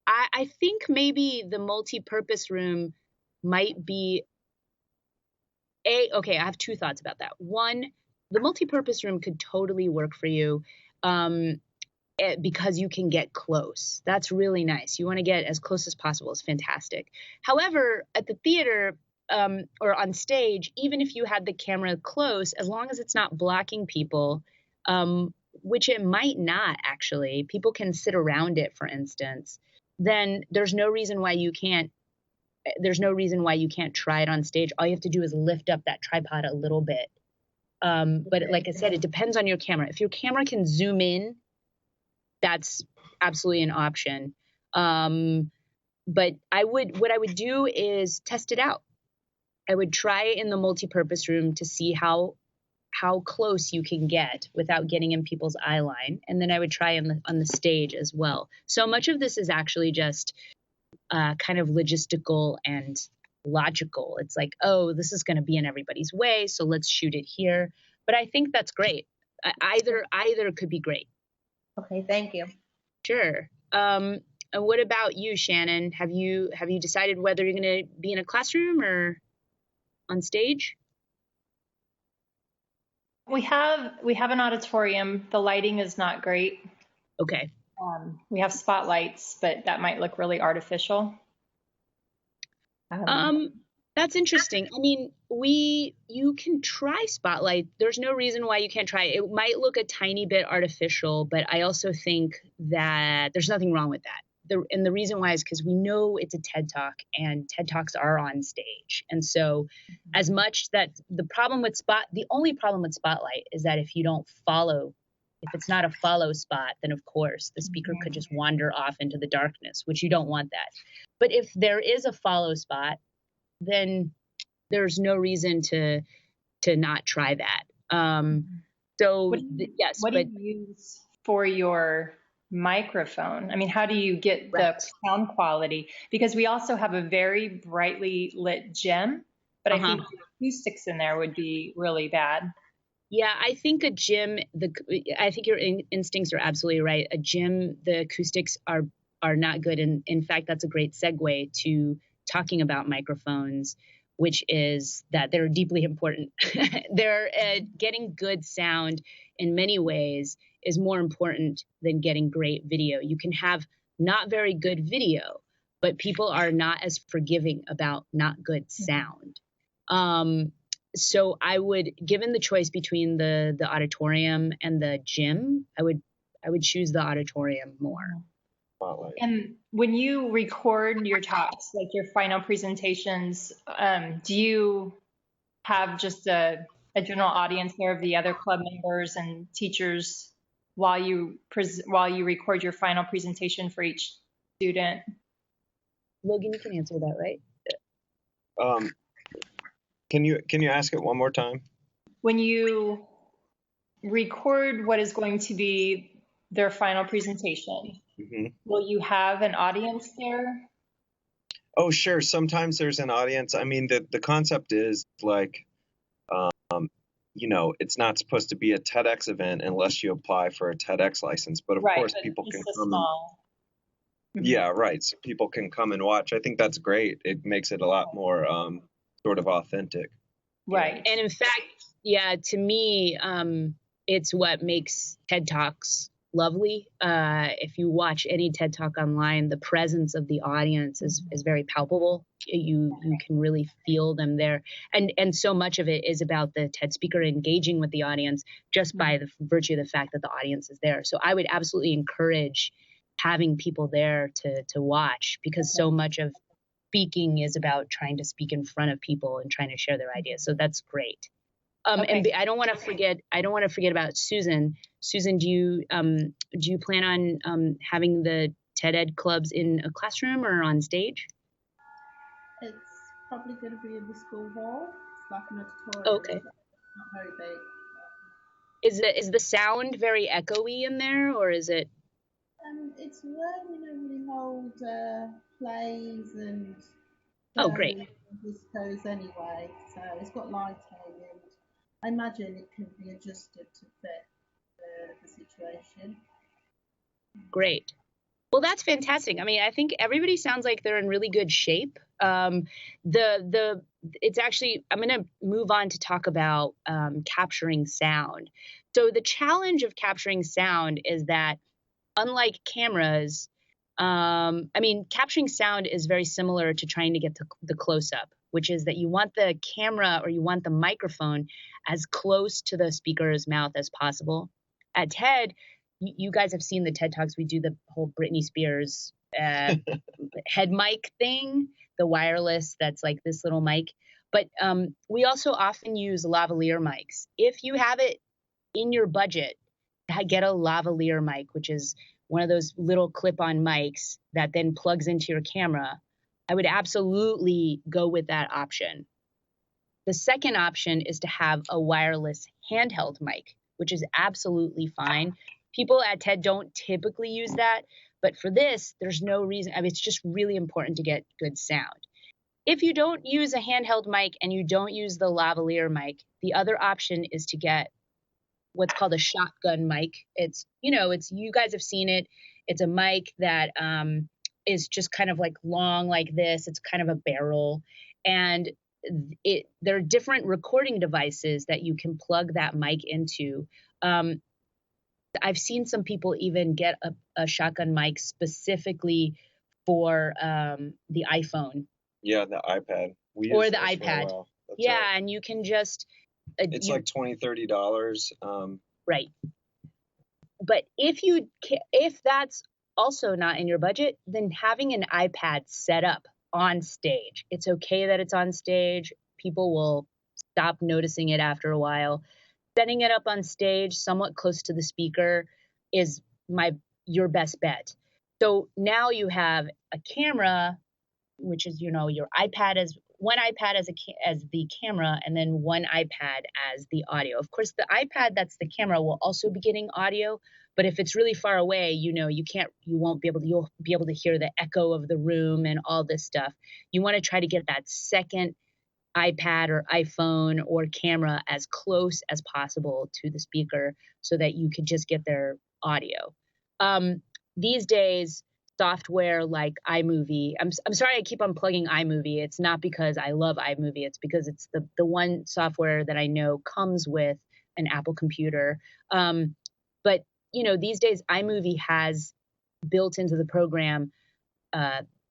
I think maybe the multi-purpose room might be okay, I have two thoughts about that. One, the multi-purpose room could totally work for you because you can get close. That's really nice. You want to get as close as possible. It's fantastic. However, at the theater, or on stage, even if you had the camera close, as long as it's not blocking people, which it might not actually, people can sit around it, for instance, then there's no reason why you can't try it on stage. All you have to do is lift up that tripod a little bit. But like I said, it depends on your camera. If your camera can zoom in, that's absolutely an option. But what I would do is test it out. I would try it in the multi-purpose room to see how close you can get without getting in people's eye line, and then I would try on the stage as well. So much of this is actually just kind of logistical and logical. It's like, oh, this is going to be in everybody's way, so let's shoot it here. But I think that's great. Either could be great.
Okay, thank you.
Sure. And what about you, Shannon? Have you decided whether you're going to be in a classroom or on stage?
We have an auditorium. The lighting is not great.
Okay.
We have spotlights, but that might look really artificial.
That's interesting. I mean, you can try spotlight. There's no reason why you can't try it. It might look a tiny bit artificial, but I also think that there's nothing wrong with that. And the reason why is because we know it's a TED Talk, and TED Talks are on stage. And so as much that the only problem with spotlight is that if it's not a follow spot, then of course the speaker could just wander off into the darkness, which you don't want that. But if there is a follow spot, then there's no reason to not try that. Yes.
What do you use for your microphone? I mean, how do you get the sound quality? Because we also have a very brightly lit gym, but I think the acoustics in there would be really bad.
Yeah, I think a gym, I think your instincts are absolutely right. A gym, the acoustics are not good. And in fact, that's a great segue to talking about microphones, which is that they're deeply important. Getting good sound in many ways is more important than getting great video. You can have not very good video, but people are not as forgiving about not good sound. So I would, given the choice between the auditorium and the gym, I would choose the auditorium more.
And when you record your talks, like your final presentations, do you have just a general audience there of the other club members and teachers while you record your final presentation for each student?
Logan, you can answer that, right?
Can you ask it one more time?
When you record what is going to be their final presentation, will you have an audience there?
Oh, sure. Sometimes there's an audience. I mean, the concept is like, it's not supposed to be a TEDx event unless you apply for a TEDx license. But of course, people can come. Yeah, right. So people can come and watch. I think that's great. It makes it a lot more sort of authentic.
Right. And in fact, yeah, to me, it's what makes TED Talks lovely. If you watch any TED Talk online, the presence of the audience is very palpable. You can really feel them there. And so much of it is about the TED speaker engaging with the audience just by the virtue of the fact that the audience is there. So I would absolutely encourage having people there to watch, because so much of speaking is about trying to speak in front of people and trying to share their ideas. So that's great. And I don't want to forget. I don't want to forget about Susan. Susan, do you plan on having the TED Ed clubs in a classroom or on stage?
It's probably going to be in the school hall. It's like an auditorium.
Okay.
It's not very big.
Is the sound very echoey in there, or is it?
It's where we normally hold plays and
Oh, great.
discos anyway. So it's got lighting, and I imagine it can be adjusted to fit the situation.
Great. Well, that's fantastic. I mean, I think everybody sounds like they're in really good shape. It's actually, I'm going to move on to talk about capturing sound. So the challenge of capturing sound is that unlike cameras, capturing sound is very similar to trying to get to the close up, which is that you want the camera or you want the microphone as close to the speaker's mouth as possible. At TED, you guys have seen the TED Talks. We do the whole Britney Spears head mic thing, the wireless that's like this little mic. But we also often use lavalier mics. If you have it in your budget, get a lavalier mic, which is one of those little clip-on mics that then plugs into your camera. I would absolutely go with that option. The second option is to have a wireless handheld mic, which is absolutely fine. People at TED don't typically use that, but for this, there's no reason. I mean, it's just really important to get good sound. If you don't use a handheld mic and you don't use the lavalier mic, the other option is to get what's called a shotgun mic. It's you guys have seen it. It's a mic that is just kind of like long like this. It's kind of a barrel, and there are different recording devices that you can plug that mic into. I've seen some people even get a shotgun mic specifically for the iPhone.
Yeah, the iPad.
Or the iPad. Yeah,
right.
and you can just...
it's like $20-$30.
Right. But if that's also not in your budget, then having an iPad set up on stage. It's okay that it's on stage. People will stop noticing it after a while. Setting it up on stage somewhat close to the speaker is your best bet. So now you have a camera, which is, your iPad as one iPad as the camera, and then one iPad as the audio. Of course, the iPad that's the camera will also be getting audio, but if it's really far away, you'll be able to hear the echo of the room and all this stuff. You want to try to get that second iPad or iPhone or camera as close as possible to the speaker so that you could just get their audio. These days, software like iMovie, I'm sorry I keep on plugging iMovie. It's not because I love iMovie. It's because it's the one software that I know comes with an Apple computer. But these days iMovie has built into the program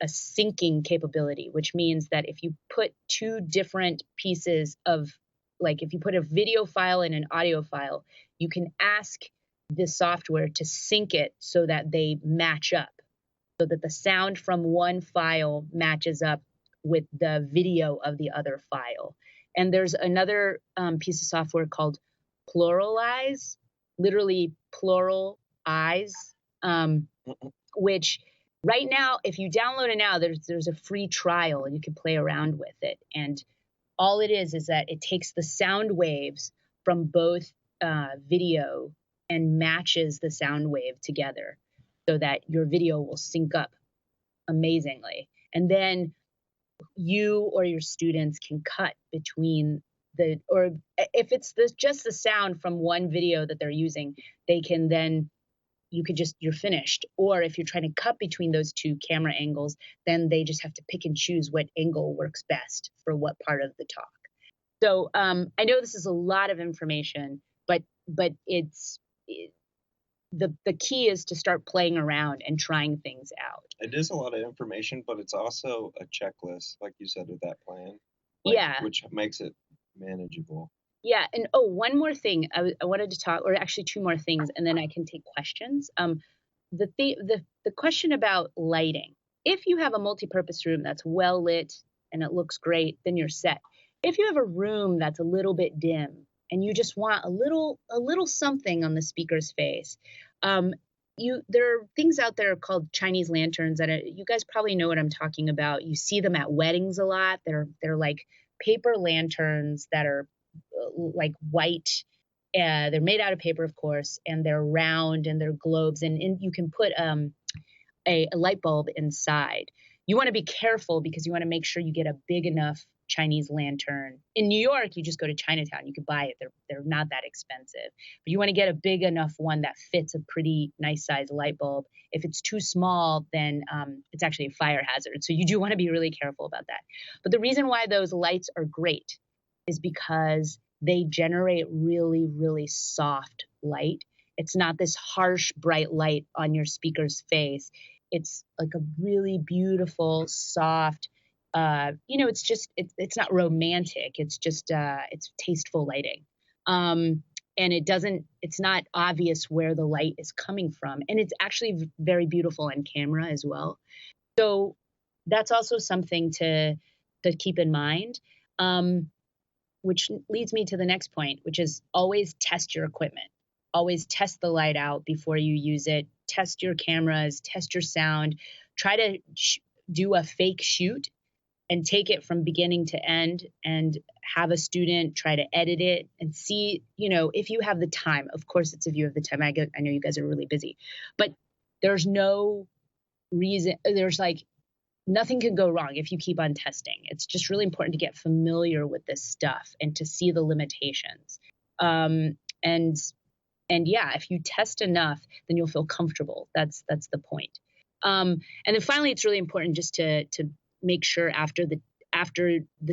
a syncing capability, which means that if you put two different pieces of, like if you put a video file and an audio file, you can ask the software to sync it so that they match up, so that the sound from one file matches up with the video of the other file. And there's another piece of software called Pluralize, literally plural eyes, which right now, if you download it now, there's a free trial and you can play around with it. And all it is that it takes the sound waves from both video and matches the sound wave together so that your video will sync up amazingly. And then you or your students can cut between or if it's just the sound from one video that they're using, they can then, you're finished. Or if you're trying to cut between those two camera angles, then they just have to pick and choose what angle works best for what part of the talk. So I know this is a lot of information, but the key is to start playing around and trying things out.
It is a lot of information, but it's also a checklist, like you said, with that plan. Which makes it manageable.
Yeah, and one more thing I wanted to talk, or actually two more things, and then I can take questions. The question about lighting. If you have a multi-purpose room that's well lit and it looks great, then you're set. If you have a room that's a little bit dim, and you just want a little something on the speaker's face. There are things out there called Chinese lanterns that you guys probably know what I'm talking about. You see them at weddings a lot. They're like paper lanterns that are like white. They're made out of paper, of course, and they're round and they're globes, and you can put a light bulb inside. You want to be careful because you want to make sure you get a big enough Chinese lantern. In New York, you just go to Chinatown. You can buy it. They're not that expensive. But you want to get a big enough one that fits a pretty nice size light bulb. If it's too small, then it's actually a fire hazard. So you do want to be really careful about that. But the reason why those lights are great is because they generate really, really soft light. It's not this harsh, bright light on your speaker's face. It's like a really beautiful, soft, it's not romantic. It's just, it's tasteful lighting. And it's not obvious where the light is coming from. And it's actually very beautiful on camera as well. So that's also something to keep in mind. Which leads me to the next point, which is always test your equipment. Always test the light out before you use it. Test your cameras, test your sound. Try to do a fake shoot and take it from beginning to end and have a student try to edit it and see, if you have the time. Of course, it's if you have the time. I know you guys are really busy, but there's no reason. Nothing can go wrong if you keep on testing. It's just really important to get familiar with this stuff and to see the limitations. And yeah, if you test enough, then you'll feel comfortable. That's the point. And then finally, it's really important just to make sure after the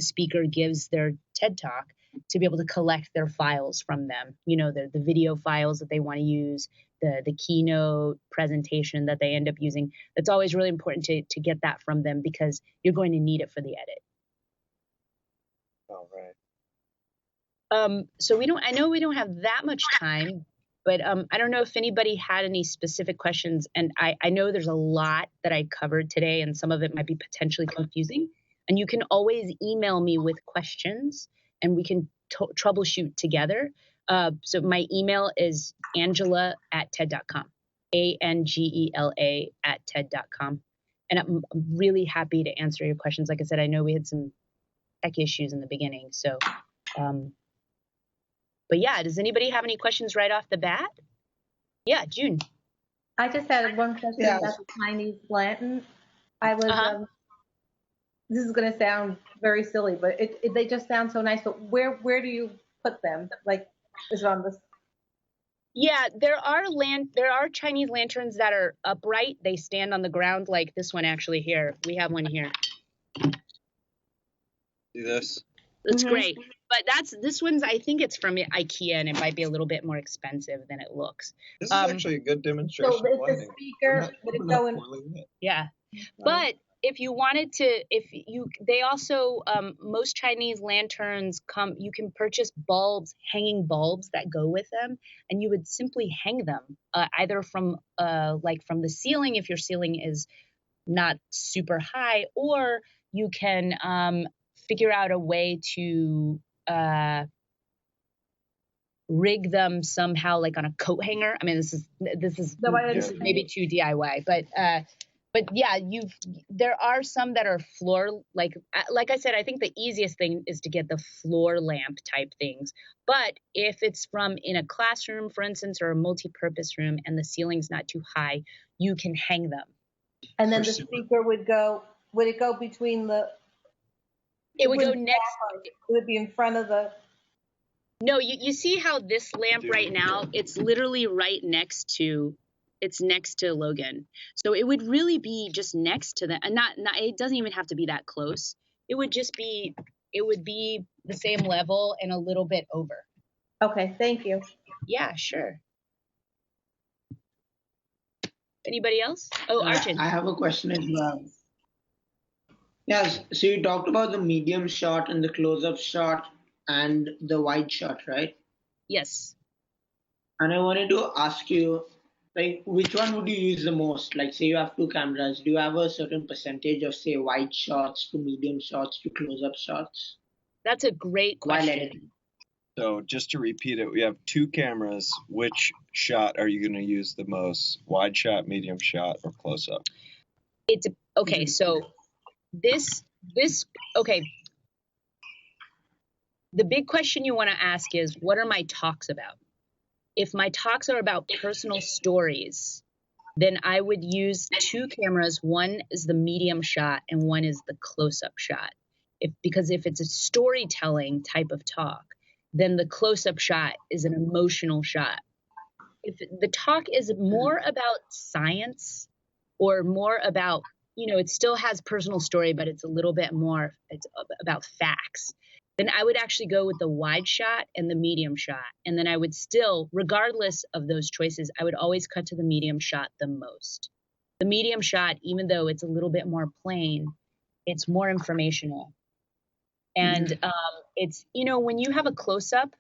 speaker gives their TED Talk to be able to collect their files from them. The video files that they want to use, the keynote presentation that they end up using. That's always really important to get that from them because you're going to need it for the edit.
All right.
So I know we don't have that much time, but I don't know if anybody had any specific questions. And I know there's a lot that I covered today, and some of it might be potentially confusing. And you can always email me with questions, and we can troubleshoot together. So my email is angela@ted.com, ANGELA@ted.com. And I'm really happy to answer your questions. Like I said, I know we had some tech issues in the beginning. So, but yeah, does anybody have any questions right off the bat? Yeah, June.
I just had one question about the Chinese lantern. This is going to sound very silly, but they just sound so nice. But where do you put them? Like, is it on this?
Yeah, there are Chinese lanterns that are upright. They stand on the ground, like this one actually here. We have one here.
See this?
It's great. But this one's, I think it's from IKEA, and it might be a little bit more expensive than it looks.
This is actually a good demonstration.
So if the speaker would it go in?
Yeah, but if you wanted to, they also, most Chinese lanterns you can purchase bulbs, hanging bulbs that go with them, and you would simply hang them either from the ceiling if your ceiling is not super high, or you can figure out a way to rig them somehow, like on a coat hanger. I mean, this is maybe too DIY, but yeah, there are some that are floor, like I said, I think the easiest thing is to get the floor lamp type things. But if it's from in a classroom, for instance, or a multi-purpose room, and the ceiling's not too high, you can hang them.
And then the speaker would it go between the?
It would go next.
It would be in front of the.
No, you see how this lamp right now, it's literally right next to. It's next to Logan. So it would really be just next to that. And not it doesn't even have to be that close. It would be the same level and a little bit over.
Okay, thank you.
Yeah, sure. Anybody else? Oh, Arjun.
I have a question as well. Yes, so you talked about the medium shot and the close-up shot and the wide shot, right?
Yes.
And I wanted to ask you, like, which one would you use the most? Like, say you have two cameras, do you have a certain percentage of, say, wide shots to medium shots to close-up shots?
That's a great question.
While editing.
So just to repeat it, we have 2 cameras. Which shot are you going to use the most? Wide shot, medium shot, or close up?
It's okay. So this okay. The big question you want to ask is, what are my talks about? If my talks are about personal stories, then I would use 2 cameras. One is the medium shot and one is the close-up shot. Because if it's a storytelling type of talk, then the close-up shot is an emotional shot. If the talk is more about science or more about, it still has personal story, but it's a little bit more, it's about facts, then I would actually go with the wide shot and the medium shot. And then I would still, regardless of those choices, I would always cut to the medium shot the most. The medium shot, even though it's a little bit more plain, it's more informational. And it's, when you have a close-up,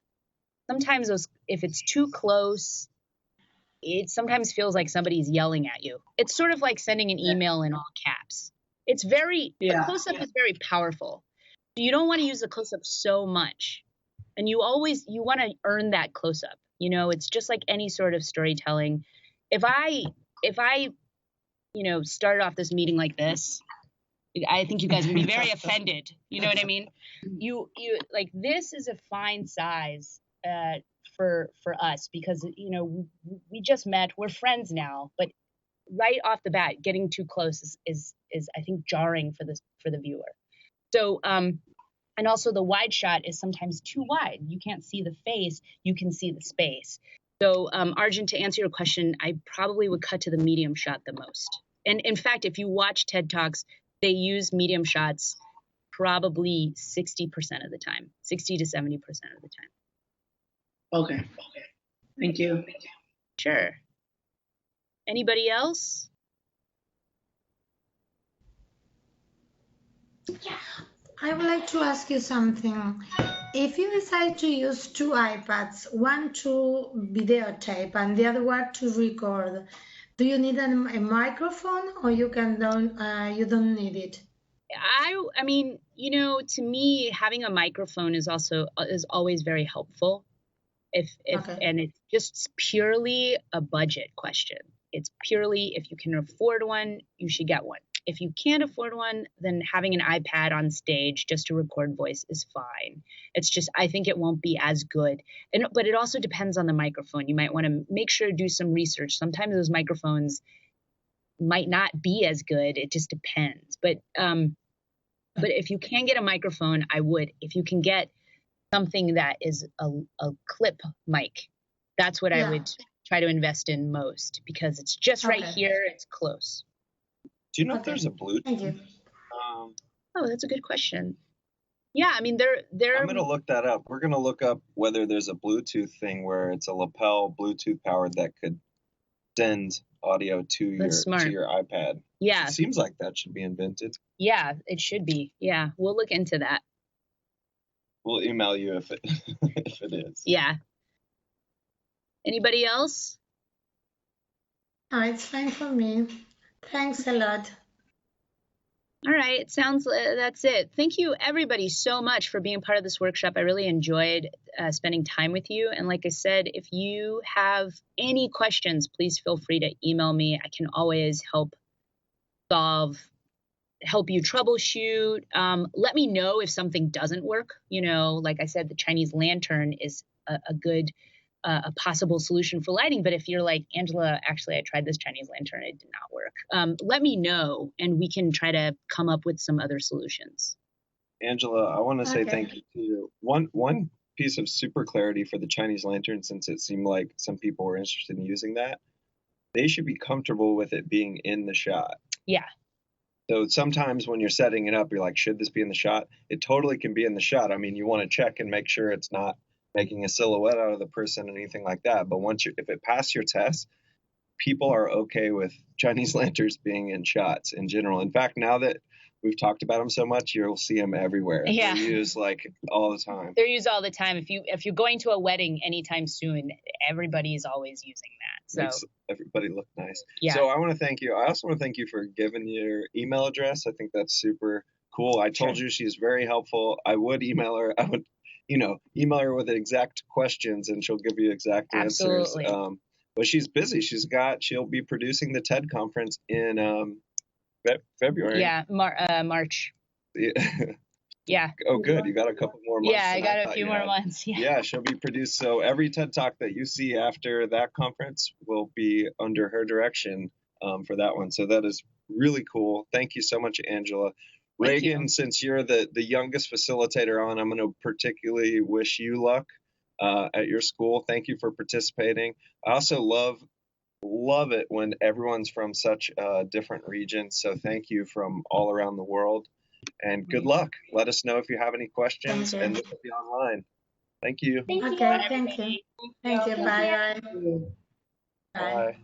sometimes if it's too close, it sometimes feels like somebody's yelling at you. It's sort of like sending an email in all caps. It's a close-up is very powerful. You don't want to use the close-up so much. And you want to earn that close-up. It's just like any sort of storytelling. If I started off this meeting like this, I think you guys would be very offended. You know what I mean? You like, this is a fine size for us because, we just met, we're friends now, but right off the bat, getting too close is I think jarring for the viewer. So, and also the wide shot is sometimes too wide. You can't see the face, you can see the space. So, Arjun, to answer your question, I probably would cut to the medium shot the most. And in fact, if you watch TED Talks, they use medium shots probably 60% of the time, 60 to 70% of the time.
Okay. Thank you.
Sure. Anybody else?
I would like to ask you something. If you decide to use 2 iPads, one to videotape and the other one to record, do you need a microphone, or you don't need it?
I mean, to me, having a microphone is always very helpful. And it's just purely a budget question. It's purely, if you can afford one, you should get one. If you can't afford one, then having an iPad on stage just to record voice is fine. It's just, I think it won't be as good. But it also depends on the microphone. You might want to make sure to do some research. Sometimes those microphones might not be as good. It just depends. But if you can get a microphone, I would. If you can get something that is a clip mic, that's what I would try to invest in most, because it's just right here. It's close.
Do you know if there's a Bluetooth?
Thank you.
Oh, that's a good question. Yeah, I mean, they're.
I'm going to look that up. We're going to look up whether there's a Bluetooth thing where it's a lapel Bluetooth powered that could send audio to your iPad.
Yeah.
It seems like that should be invented.
Yeah, it should be. Yeah, we'll look into that.
We'll email you if it is.
Yeah. Anybody else?
No, it's fine for me. Thanks a lot.
All right. That's it. Thank you, everybody, so much for being part of this workshop. I really enjoyed spending time with you. And like I said, if you have any questions, please feel free to email me. I can always help you troubleshoot. Let me know if something doesn't work. Like I said, the Chinese lantern is a good a possible solution for lighting. But if you're like, Angela, actually, I tried this Chinese lantern, it did not work. Let me know, and we can try to come up with some other solutions.
Angela, I want to say thank you to you. One piece of super clarity for the Chinese lantern, since it seemed like some people were interested in using that, they should be comfortable with it being in the shot.
Yeah.
So sometimes when you're setting it up, you're like, should this be in the shot? It totally can be in the shot. I mean, you want to check and make sure it's not making a silhouette out of the person, anything like that. But if it passed your test, people are okay with Chinese lanterns being in shots in general. In fact, now that we've talked about them so much, you'll see them everywhere.
Yeah.
They're used like all the time.
They're used all the time. If you're going to a wedding anytime soon, everybody's always using that. So
makes everybody look nice.
Yeah.
So I want to thank you. I also want to thank you for giving your email address. I think that's super cool. I told you she's very helpful. I would email her. email her with exact questions and she'll give you exact answers.
Absolutely.
But she's busy. She'll be producing the TED conference in February.
Yeah, March. Yeah.
Oh, good. You got a couple more months.
Yeah, I
than
got a
thought
few
you
more
had.
months. Yeah.
Yeah, she'll be produced. So every TED Talk that you see after that conference will be under her direction for that one. So that is really cool. Thank you so much, Angela.
Thank
Reagan,
you.
since you're the youngest facilitator on, I'm going to particularly wish you luck at your school. Thank you for participating. I also love it when everyone's from such different regions. So thank you from all around the world. And good luck. Let us know if you have any questions,
Thank you.
and this will be online. Thank you.
Okay, thank you. Thank you. Bye. Bye.
Bye.